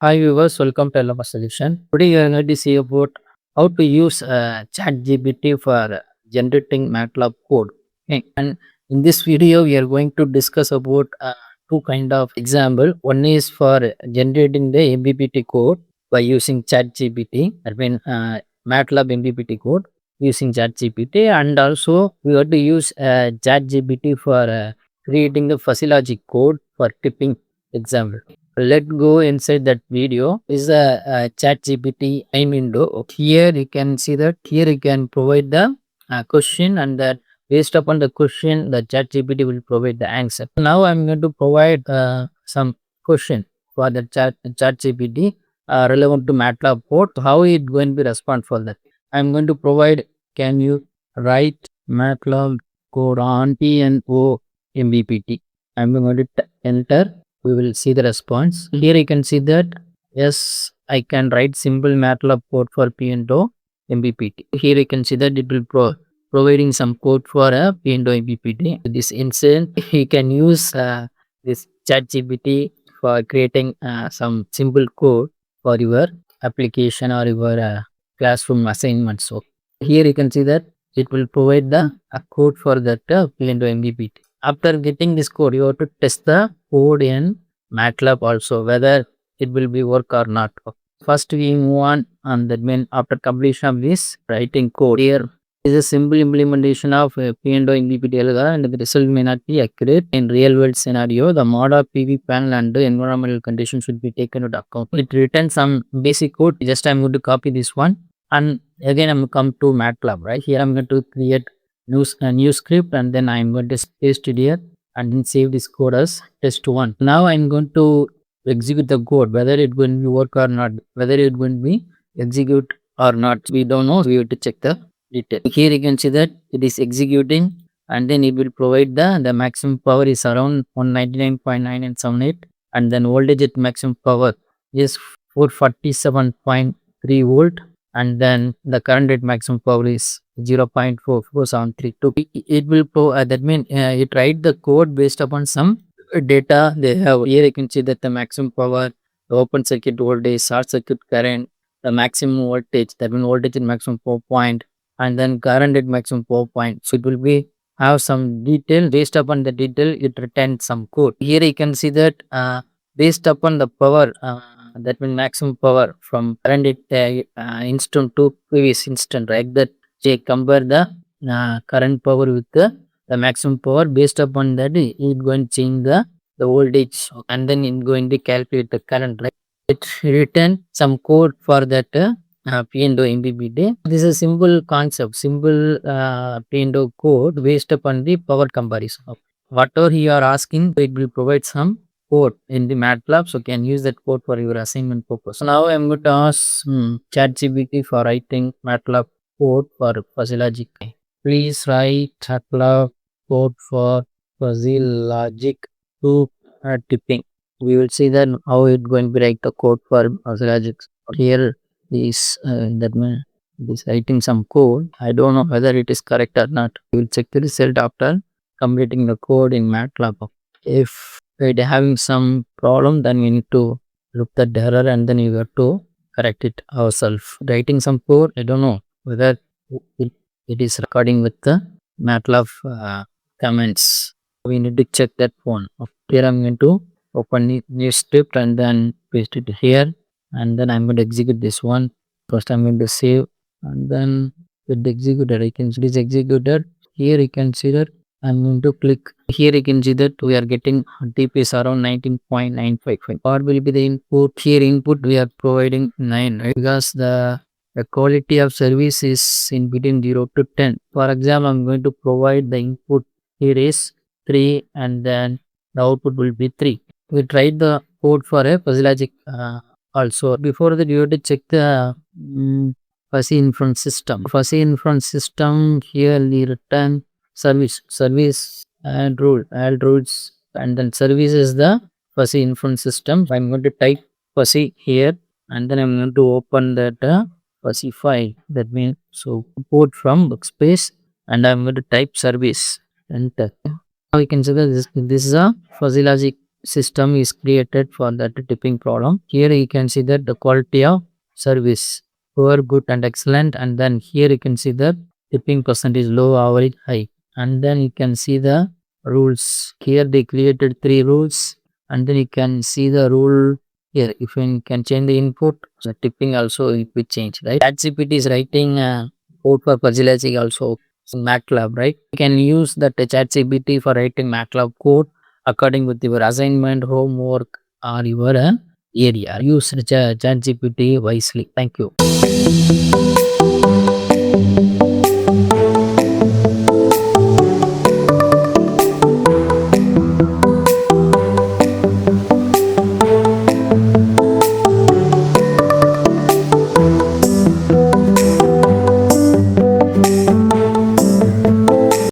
Hi viewers, welcome to Lama Solution. Today we are going to see about how to use ChatGPT for generating MATLAB code. Okay. And in this video, we are going to discuss about two kind of example. One is for generating the MPPT code by using ChatGPT. I mean MATLAB MPPT code using ChatGPT, and also we have to use ChatGPT for creating the fuzzy logic code for tipping example. Let's go inside that video. Is a chat gpt main window. Here you can see that here you can provide the question, and that based upon the question the chat gpt will provide the answer. Now I'm going to provide some question for the chat gpt relevant to MATLAB code. So how it going to be respond for that? I'm going to provide, can you write MATLAB code on P&O MPPT? I'm going to enter. We will see the response. Here you can see that yes, I can write simple MATLAB code for P&O MPPT. Here you can see that it will providing some code for a P&O MPPT. This instant you can use this ChatGPT for creating some simple code for your application or your classroom assignment. So here you can see that it will provide the code for that P&O MPPT. After getting this code, you have to test the code in MATLAB also, whether it will be work or not. First we move on, and that means after completion of this writing code, here is a simple implementation of P&O MPPT algorithm, and the result may not be accurate in real world scenario. The mod of PV panel and the environmental conditions should be taken into account. It returns some basic code. Just I'm going to copy this one, and again I'm going to come to MATLAB. Right here I'm going to create new script, and then I'm going to paste it here and then save this code as test1. Now I'm going to execute the code, whether it will be work or not, whether it will be execute or not, we don't know. We have to check the detail. Here you can see that it is executing, and then it will provide the maximum power is around 199.978, and then voltage at maximum power is 447.3 volt, and then the current at maximum power is 0.4473. It will that means it write the code based upon some data they have. Here you can see that the maximum power, the open circuit voltage, short circuit current, the maximum voltage, that means voltage at maximum power point, and then current at maximum power point. So it will be have some detail. Based upon the detail, it returns some code. Here you can see that based upon the power, that means maximum power from current instant to previous instant, right? That they compare the current power with the maximum power. Based upon that, it going to change the voltage, and then it going to calculate the current, right? It return some code for that P&O MPPT. This is a simple concept, simple P&O code based upon the power comparison. Whatever you are asking, it will provide some code in the MATLAB, so can use that code for your assignment purpose. So now I'm going to ask ChatGPT for writing MATLAB code for fuzzy logic. Please write MATLAB code for fuzzy logic to tipping. We will see then how it going to be write the code for fuzzy logic. Here is that means this writing some code. I don't know whether it is correct or not. We will check the result after completing the code in MATLAB. If it having some problem, then we need to look at the error, and then you have to correct it ourselves. Writing some code, I don't know whether it is recording with the MATLAB comments. We need to check that one. Here I'm going to open new script and then paste it here, and then I'm going to execute this one. First I'm going to save, and then with the executed, I can see it is executed. Here you can see that I'm going to click. Here you can see that we are getting TPS around 19.955. What will be the input? Here input we are providing 9, right? Because the quality of service is in between 0 to 10. For example, I'm going to provide the input here is 3, and then the output will be 3. We tried the code for a fuzzy logic also. Before that, you have to check the fuzzy inference system. Fuzzy inference system, here we return service and rule, add rules, and then service is the fuzzy inference system. I'm going to type fuzzy here, and then I'm going to open that fuzzy file. That means so import from workspace, and I'm going to type service, enter. Now we can see that this is a fuzzy logic system is created for that tipping problem. Here you can see that the quality of service, poor, good and excellent, and then here you can see the tipping percentage low, average, high, and then you can see the rules. Here they created 3 rules, and then you can see the rule here. If you can change the input, the tipping also it will change, right? ChatGPT is writing code for puzzle also MATLAB, right? You can use that ChatGPT for writing MATLAB code according with your assignment, homework, or your area. Use ChatGPT wisely. Thank you.